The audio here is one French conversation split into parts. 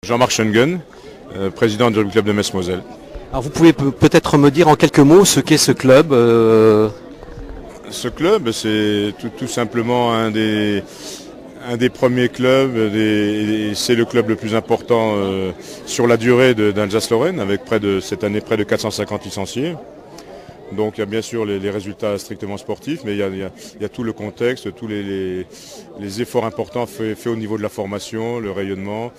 Jean-Marc Schoengen, président du Rugby Club de Metz-Moselle. Alors vous pouvez peut-être me dire en quelques mots ce qu'est ce club Ce club, c'est tout simplement un des premiers clubs, c'est le club le plus important sur la durée d'Alsace-Lorraine, avec cette année près de 450 licenciés. Donc il y a bien sûr les résultats strictement sportifs, mais il y a tout le contexte, tous les efforts importants faits au niveau de la formation, le rayonnement,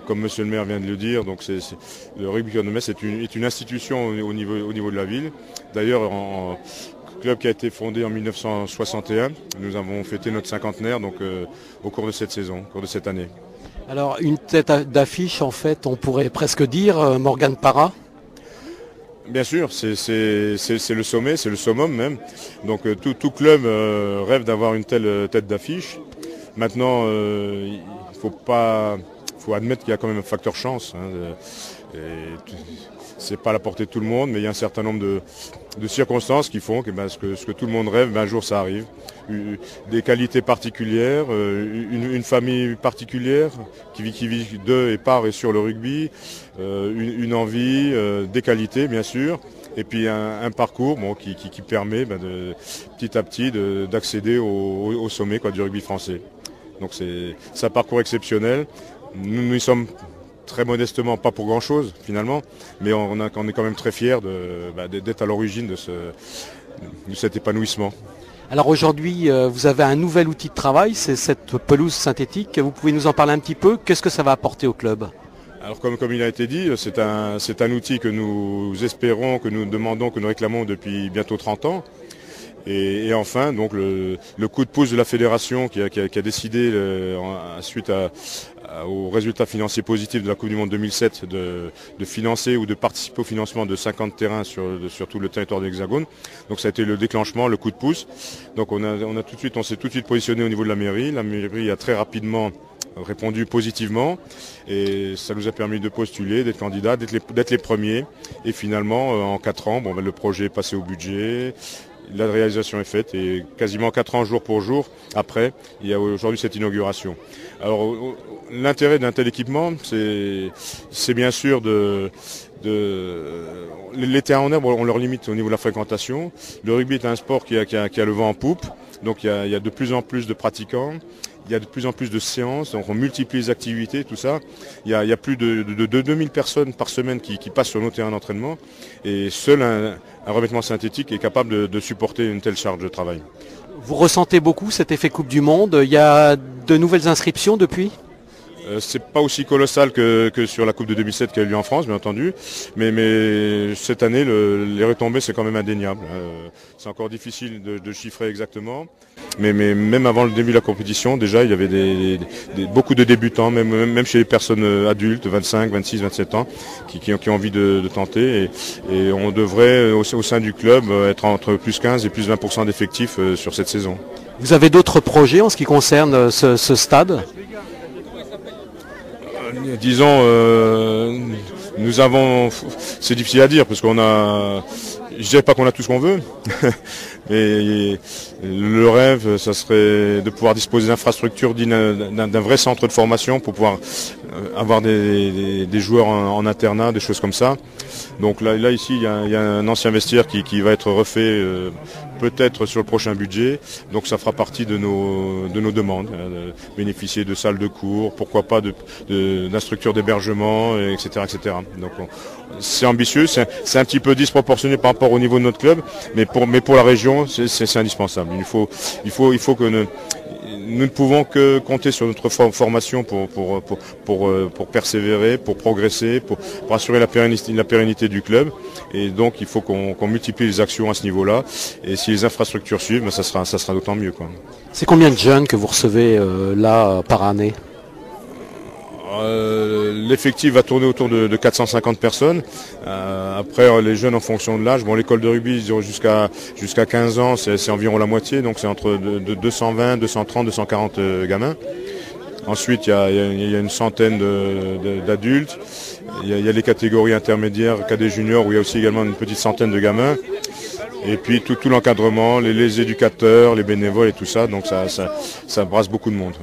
comme Monsieur le maire vient de le dire. Donc le Rugby Club de Metz est une institution au niveau de la ville. D'ailleurs, club qui a été fondé en 1961, nous avons fêté notre cinquantenaire donc, au cours de cette saison, au cours de cette année. Alors une tête d'affiche en fait, on pourrait presque dire, Morgane Parra. Bien sûr, c'est le sommet, c'est le summum même. Donc tout club rêve d'avoir une telle tête d'affiche. Maintenant, il faut admettre qu'il y a quand même un facteur chance. C'est pas à la portée de tout le monde, mais il y a un certain nombre de circonstances qui font que ce que tout le monde rêve, un jour ça arrive. Des qualités particulières, une famille particulière qui vit de et par et sur le rugby, une envie, des qualités bien sûr, et puis un parcours qui permet petit à petit d'accéder au sommet du rugby français. Donc c'est un parcours exceptionnel. Nous y sommes très modestement, pas pour grand chose finalement, mais on est quand même très fiers d'être à l'origine de cet épanouissement. Alors aujourd'hui, vous avez un nouvel outil de travail, c'est cette pelouse synthétique. Vous pouvez nous en parler un petit peu? Qu'est-ce que ça va apporter au club? Alors comme il a été dit, c'est un outil que nous espérons, que nous demandons, que nous réclamons depuis bientôt 30 ans. Et enfin, donc le coup de pouce de la fédération qui a décidé, suite aux résultats financiers positifs de la Coupe du Monde 2007, de financer ou de participer au financement de 50 terrains sur tout le territoire de l'Hexagone. Donc ça a été le déclenchement, le coup de pouce. Donc on s'est tout de suite positionné au niveau de la mairie. La mairie a très rapidement répondu positivement et ça nous a permis de postuler, d'être candidats, d'être les premiers. Et finalement, en 4 ans, le projet est passé au budget. La réalisation est faite et quasiment 4 ans jour pour jour après, il y a aujourd'hui cette inauguration. Alors l'intérêt d'un tel équipement, c'est bien sûr les terrains en herbe, on leur limite au niveau de la fréquentation. Le rugby est un sport qui a le vent en poupe, donc il y a de plus en plus de pratiquants. Il y a de plus en plus de séances, donc on multiplie les activités, tout ça. Il y a plus de 2000 personnes par semaine qui passent sur nos terrains d'entraînement et seul un revêtement synthétique est capable de supporter une telle charge de travail. Vous ressentez beaucoup cet effet Coupe du Monde? Il y a de nouvelles inscriptions depuis? C'est pas aussi colossal que sur la Coupe de 2007 qui a eu lieu en France, bien entendu, mais cette année, les retombées, c'est quand même indéniable. C'est encore difficile de chiffrer exactement, mais même avant le début de la compétition, déjà, il y avait beaucoup de débutants, même chez les personnes adultes, 25, 26, 27 ans, qui ont envie de tenter, et on devrait, au sein du club, être entre plus 15 et plus 20% d'effectifs sur cette saison. Vous avez d'autres projets en ce qui concerne ce stade? Disons, nous avons, c'est difficile à dire parce je dirais pas qu'on a tout ce qu'on veut, mais le rêve, ça serait de pouvoir disposer d'infrastructures d'un vrai centre de formation pour pouvoir avoir des joueurs en internat, des choses comme ça. Donc là ici, il y a un ancien vestiaire qui va être refait peut-être sur le prochain budget. Donc ça fera partie de nos demandes, de bénéficier de salles de cours, pourquoi pas d'instructures d'hébergement, etc., etc. Donc c'est ambitieux, c'est un petit peu disproportionné par rapport au niveau de notre club, mais pour la région, c'est indispensable. Il faut que nous ne pouvons que compter sur notre formation pour persévérer, pour progresser, pour assurer la pérennité du club. Et donc il faut qu'on multiplie les actions à ce niveau-là. Et si les infrastructures suivent, ça sera d'autant mieux, quoi. C'est combien de jeunes que vous recevez là par année? L'effectif va tourner autour de 450 personnes. Après, les jeunes en fonction de l'âge. L'école de rugby jusqu'à 15 ans, c'est environ la moitié, donc c'est entre 220, 230, 240 gamins. Ensuite, il y a une centaine d'adultes. Il y a les catégories intermédiaires, cadets juniors, où il y a aussi également une petite centaine de gamins. Et puis tout l'encadrement, les éducateurs, les bénévoles et tout ça. Donc ça brasse beaucoup de monde.